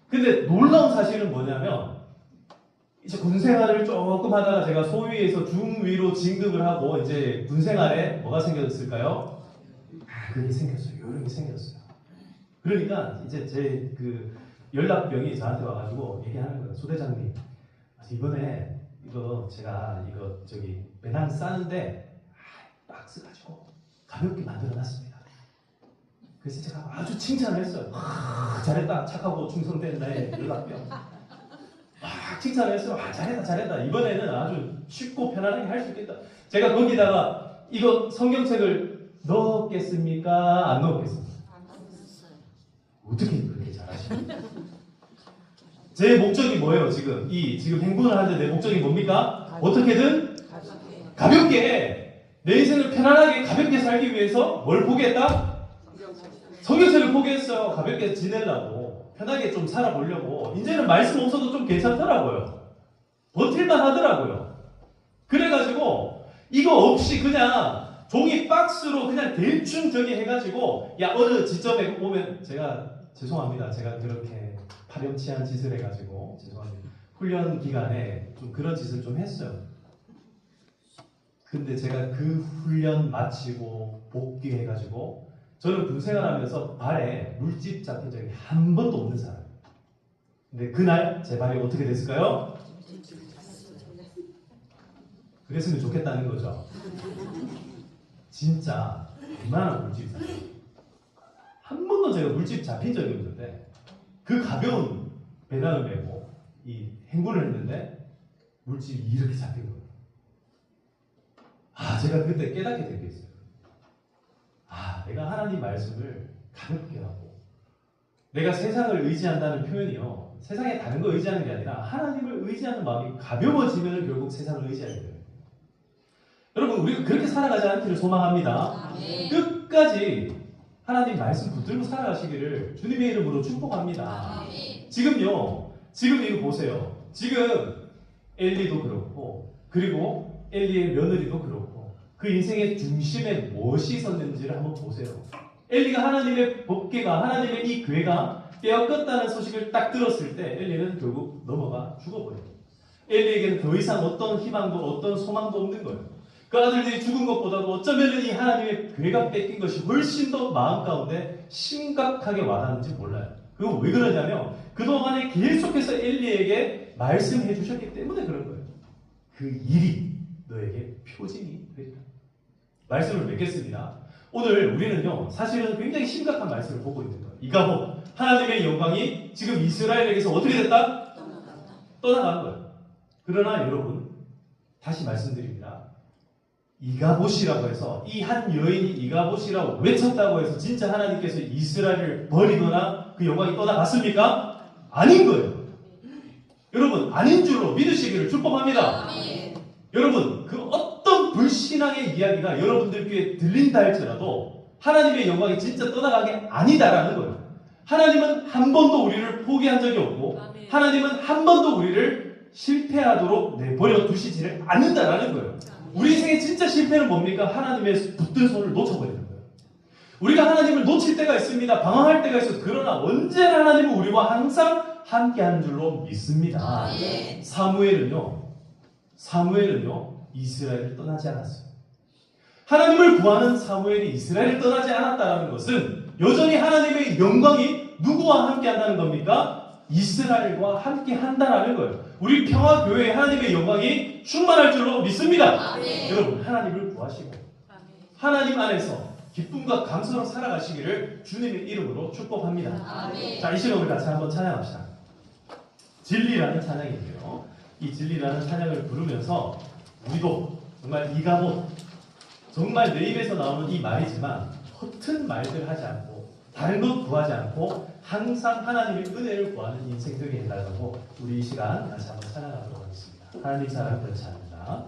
근데 놀라운 사실은 뭐냐면, 이제 군 생활을 조금 하다가 제가 소위에서 중위로 진급을 하고 이제 군 생활에 뭐가 생겼을까요? 그게 생겼어요. 요령이 생겼어요. 그러니까 이제 제 그 연락병이 저한테 와가지고 얘기하는 거예요. 소대장님, 이번에 제가 배낭 싸는데 박스 가지고 가볍게 만들어놨습니다. 그래서 제가 아주 칭찬을 했어요. 잘했다, 착하고 충성된 나의 연락병. 칭찬을 했어요. 잘했다. 이번에는 아주 쉽고 편안하게 할 수 있겠다. 제가 거기다가 이거 성경책을 넣었겠습니까? 안 넣었겠습니까? 어떻게 그렇게 잘하십니까? 제 목적이 뭐예요? 지금 행군을 하는데 내 목적이 뭡니까? 어떻게든 가볍게 내 인생을 편안하게 가볍게 살기 위해서 뭘 포기했다? 성경책을 포기했어요. 가볍게 지내려고, 편하게 좀 살아보려고. 이제는 말씀 없어도 좀 괜찮더라고요. 버틸만 하더라고요. 그래가지고 이거 없이 그냥 종이 박스로 그냥 대충 해가지고, 야 어느 지점에 오면, 죄송합니다. 제가 그렇게 파렴치한 짓을 해가지고 죄송합니다. 훈련 기간에 좀 그런 짓을 좀 했어요. 근데 제가 그 훈련 마치고 복귀해가지고, 저는 군 생활하면서 발에 물집 잡힌 적이 한 번도 없는 사람이에요. 근데 그날 제 발이 어떻게 됐을까요? 그랬으면 좋겠다는 거죠. 진짜 얼마나 물집이 잡혀요. 한 번도 제가 물집 잡힌 적이 없는데, 그 가벼운 배낭을 메고 이 행군을 했는데 물집이 이렇게 잡힌 거예요. 제가 그때 깨닫게 됐겠어요. 내가 하나님 말씀을 가볍게 하고, 내가 세상을 의지한다는 표현이요, 세상에 다른 거 의지하는 게 아니라 하나님을 의지하는 마음이 가벼워지면 결국 세상을 의지하게 돼요. 여러분, 우리가 그렇게 살아가지 않기를 소망합니다. 끝까지 하나님 말씀 붙들고 살아가시기를 주님의 이름으로 축복합니다. 지금 이거 보세요. 지금 엘리도 그렇고, 그리고 엘리의 며느리도 그렇고, 그 인생의 중심에 무엇이 있었는지를 한번 보세요. 엘리가 하나님의 법궤가, 하나님의 이 궤가 깨어졌다는 소식을 딱 들었을 때 엘리는 결국 넘어가 죽어버려요. 엘리에게는 더 이상 어떤 희망도 어떤 소망도 없는 거예요. 그 아들들이 죽은 것보다도 어쩌면 이 하나님의 궤가 뺏긴 것이 훨씬 더 마음 가운데 심각하게 와닿는지 몰라요. 그건 왜 그러냐면 그동안에 계속해서 엘리에게 말씀해 주셨기 때문에 그런 거예요. 그 일이 너에게 표징이 되리라. 말씀을 맺겠습니다. 오늘 우리는요, 사실은 굉장히 심각한 말씀을 보고 있는 거예요. 이가봇, 하나님의 영광이 지금 이스라엘에게서 어떻게 됐다? 떠나간 거예요. 그러나 여러분, 다시 말씀드립니다. 이가봇이라고 해서 이 한 여인이 이가봇이라고 외쳤다고 해서 진짜 하나님께서 이스라엘을 버리거나 그 영광이 떠나갔습니까? 아닌 거예요. 여러분, 아닌 줄로 믿으시기를 축복합니다. 여러분, 그 어떤 불신앙의 이야기가 여러분들 귀에 들린다 할지라도 하나님의 영광이 진짜 떠나간 게 아니다라는 거예요. 하나님은 한 번도 우리를 포기한 적이 없고 하나님은 한 번도 우리를 실패하도록 내버려 두시지를 않는다라는 거예요. 우리 인생의 진짜 실패는 뭡니까? 하나님의 붙든 손을 놓쳐버리는 거예요. 우리가 하나님을 놓칠 때가 있습니다. 방황할 때가 있어요. 그러나 언제나 하나님은 우리와 항상 함께하는 줄로 믿습니다. 사무엘은요 이스라엘을 떠나지 않았어요. 하나님을 구하는 사무엘이 이스라엘을 떠나지 않았다는 것은 여전히 하나님의 영광이 누구와 함께한다는 겁니까? 이스라엘과 함께한다는 거예요. 우리 평화교회에 하나님의 영광이 충만할 줄로 믿습니다. 여러분, 하나님을 구하시고 하나님 안에서 기쁨과 감사로 살아가시기를 주님의 이름으로 축복합니다. 자, 이 시간 우리 같이 한번 찬양합시다. 진리라는 찬양인데요, 이 진리라는 찬양을 부르면서 우리도 정말 이가봇, 정말 내 입에서 나오는 이 말이지만 허튼 말들 하지 않고 다른 것 구하지 않고 항상 하나님의 은혜를 구하는 인생들이 해달라고 우리 이 시간 다시 한번 찬양하도록 하겠습니다. 하나님 사랑 그렇지 않습니다.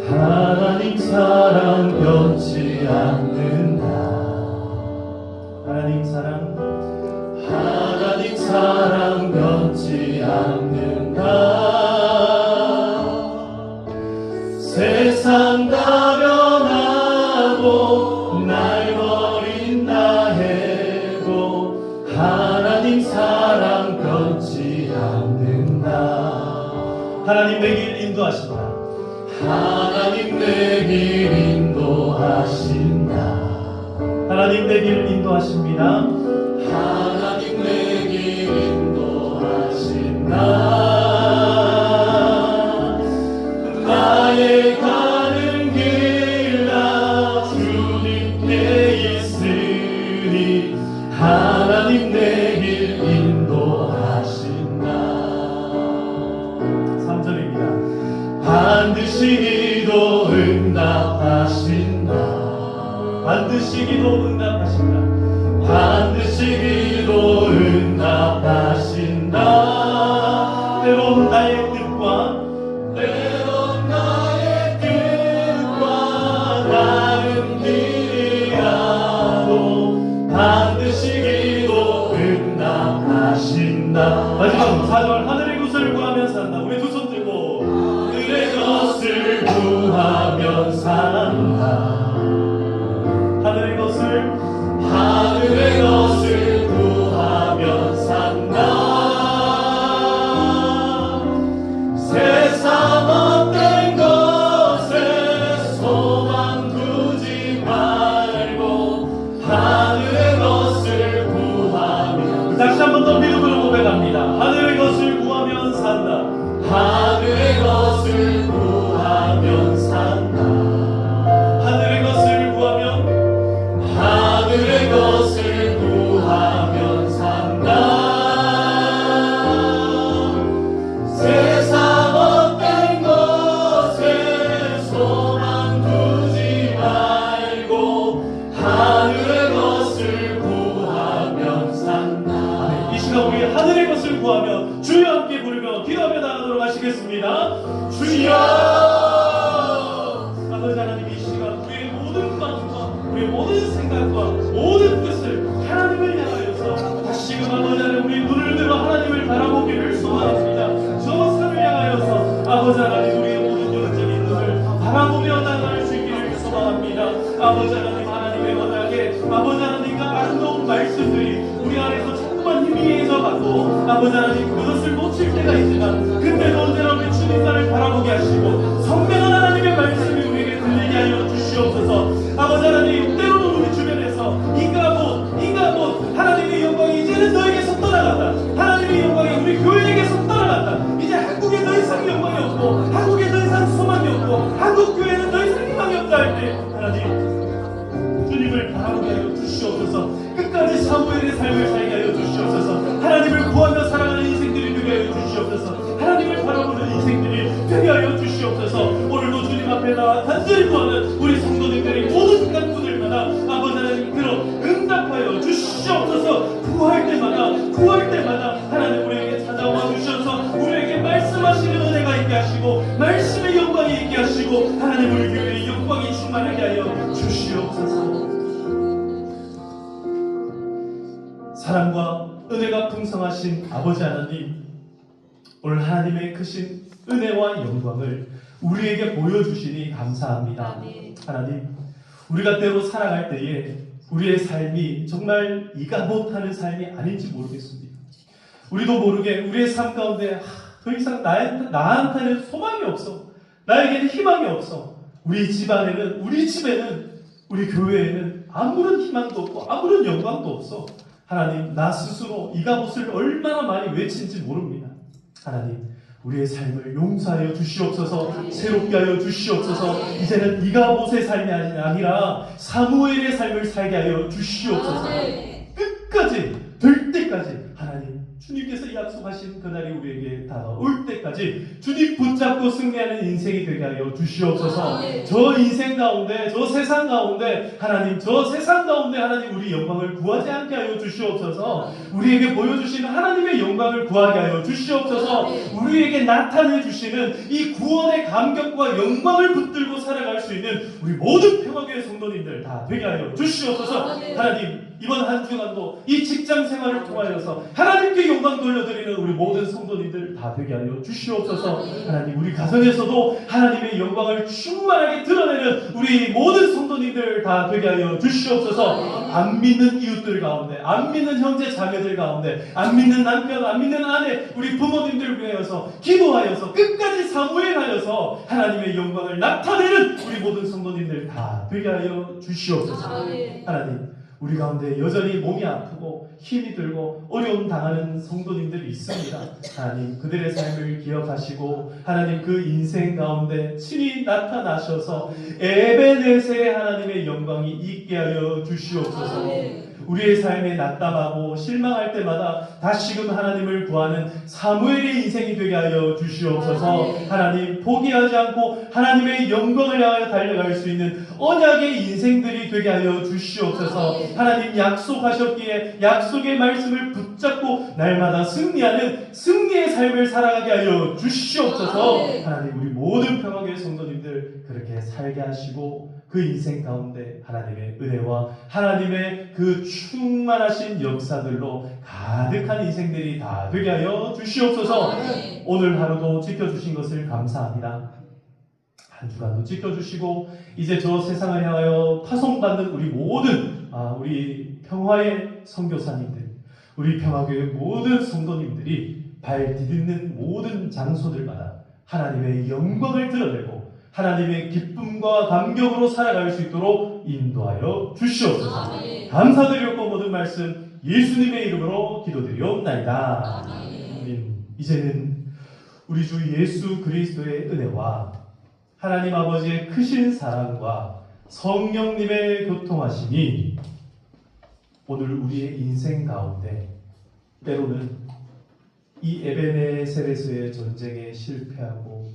하나님 사랑 변치 않는다. 하나님 사랑 변치 않는다. 세상 다 변하고 날 버린다 해도 하나님 사랑 변치 않는다. 하나님 내 길 인도하신다. 하나님 내 길 인도하신다. 하나님 내 길 인도하십니다. 하나님 내 길 인도하신다. 나의 가는 길 다 주님께 있으니 하나님 내 길 인도하신다. 3절입니다. 반드시 기도 응답하신다. 반드시 기도 응답하신다. 반드시 기도 응답하신다. 때론 나의 뜻과 다른 길이라도 반드시 기도 응답하신다. 마지막 4절 하늘의 것을 구하면 산다. 우리 두 손 들고 하늘의 것을 구하면 산다. 하늘의 것을 구하면 산다. 세상 어떤 것에 소망 두지 말고 하늘의 것을 구하면 다시 한 번 더 믿음으로 고백합니다. 하늘의 것을 구하면 산다. 하늘의 것을 구하면 산다. 하늘의 것을 구하면 하늘의 것을 구하면 산다. 세상 어떤 것에 소망 두지 말고 하늘의 것을 구하면 산다. 이 시간 우리 하늘의 것을 구하며 주여 함께 부르며 기도하며 나가도록 하시겠습니다. 주여! 아버지 하나님, 이 시간 우리의 모든 마음과 우리의 모든 생각과 모든 뜻을 하나님을 향하여서 다시금 아버지 하나님 우리 눈을 들어 하나님을 바라보기를 소원합니다. 저 산을 향하여서 아버지 하나님 우리의 모든 영적인 눈을 바라보며 나갈 수 있기를 소원합니다. 아버지 하나님의 언약에 아버지 하나님과 아름다운 말씀들이 우리 안에서 자꾸만 희미해져 가고 아버지 하나님 그것을 놓칠 때가 있지만 그때도 언제나 우리 주님만을 바라보게 하시고 선명한 하나님의 말씀이 우리에게 들리게 하여 주시옵소서. 아버지 하나님 때로는 우리 주변에서 인가봇 하나님의 구하며 살아가는 인생들이 되게 하여 주시옵소서. 하나님을 바라보는 인생들이 되게 하여 주시옵소서. 오늘도 주님 앞에 나와 간절히 구하는 우리 성도님들이 모든 간구들마다 아버지 하나님 들어 응답하여 주시옵소서. 구할 때마다 하나님 우리에게 찾아와 주셔서 우리에게 말씀하시는 은혜가 있게 하시고 말씀의 영광이 있게 하시고 하나님 우리 교회의 영광이 충만하게 하여 주시옵소서. 사랑과 은혜가 풍성하신 아버지 하나님, 오늘 하나님의 크신 은혜와 영광을 우리에게 보여주시니 감사합니다. 하나님, 우리가 때로 살아갈 때에 우리의 삶이 정말 이가 못하는 삶이 아닌지 모르겠습니다. 우리도 모르게 우리의 삶 가운데 더 이상 나한테는 소망이 없어. 나에게는 희망이 없어. 우리 집안에는, 우리 집에는, 우리 교회에는 아무런 희망도 없고 아무런 영광도 없어. 하나님, 나 스스로 이가봇을 얼마나 많이 외친지 모릅니다. 하나님, 우리의 삶을 용서하여 주시옵소서. 새롭게 하여 주시옵소서. 이제는 이가봇의 삶이 아니라 사무엘의 삶을 살게 하여 주시옵소서. 끝까지 될 때까지 하나님, 주님께서 약속하신 그날이 우리에게 다가올 때까지 주님 붙잡고 승리하는 인생이 되게 하여 주시옵소서. 저 인생 가운데, 저 세상 가운데 하나님, 저 세상 가운데 하나님 우리 영광을 구하지 않게 하여 주시옵소서. 우리에게 보여주시는 하나님의 영광을 구하게 하여 주시옵소서. 우리에게 나타내 주시는 이 구원의 감격과 영광을 붙들고 살아갈 수 있는 우리 모든 평화교회 성도님들 다 되게 하여 주시옵소서. 하나님, 이번 한 주간도 이 직장 생활을 통하여서 하나님께 영광 돌려드리는 우리 모든 성도님들 다 되게 하여 주시옵소서. 하나님, 우리 가정에서도 하나님의 영광을 충만하게 드러내는 우리 모든 성도님들 다 되게 하여 주시옵소서. 안 믿는 이웃들 가운데, 안 믿는 형제 자매들 가운데, 안 믿는 남편, 안 믿는 아내, 우리 부모님들 위하여서 기도하여서 끝까지 사모해하여서 하나님의 영광을 나타내는 우리 모든 성도님들 다 되게 하여 주시옵소서. 하나님, 우리 가운데 여전히 몸이 아프고 힘이 들고 어려움 당하는 성도님들이 있습니다. 하나님, 그들의 삶을 기억하시고 하나님 그 인생 가운데 친히 나타나셔서 에베네셀의 하나님의 영광이 있게 하여 주시옵소서. 우리의 삶에 낙담하고 실망할 때마다 다시금 하나님을 구하는 사무엘의 인생이 되게 하여 주시옵소서. 하나님, 포기하지 않고 하나님의 영광을 향하여 달려갈 수 있는 언약의 인생들이 되게 하여 주시옵소서. 하나님, 약속하셨기에 약속의 말씀을 붙잡고 날마다 승리하는 승리의 삶을 살아가게 하여 주시옵소서. 하나님, 우리 모든 평화교회 성도님들 그렇게 살게 하시고 그 인생 가운데 하나님의 은혜와 하나님의 그 충만하신 역사들로 가득한 인생들이 다 되게 하여 주시옵소서. 오늘 하루도 지켜주신 것을 감사합니다. 한 주간도 지켜주시고 이제 저 세상을 향하여 파송받는 우리 모든 우리 평화의 선교사님들, 우리 평화교회 모든 성도님들이 발 디딛는 모든 장소들마다 하나님의 영광을 드러내고 하나님의 기쁨과 감격으로 살아갈 수 있도록 인도하여 주시옵소서. 감사드리옵고 모든 말씀 예수님의 이름으로 기도드리옵나이다. 아멘. 이제는 우리 주 예수 그리스도의 은혜와 하나님 아버지의 크신 사랑과 성령님의 교통하심이 오늘 우리의 인생 가운데 때로는 이 에베네셀에서의 전쟁에 실패하고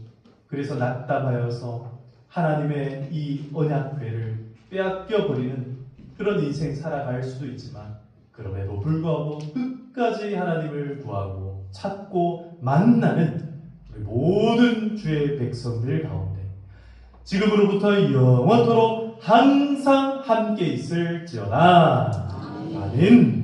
그래서 낙담하여서 하나님의 이 언약궤를 빼앗겨버리는 그런 인생 살아갈 수도 있지만 그럼에도 불구하고 끝까지 하나님을 구하고 찾고 만나는 우리 모든 주의 백성들 가운데 지금으로부터 영원토록 항상 함께 있을지어다. 아멘.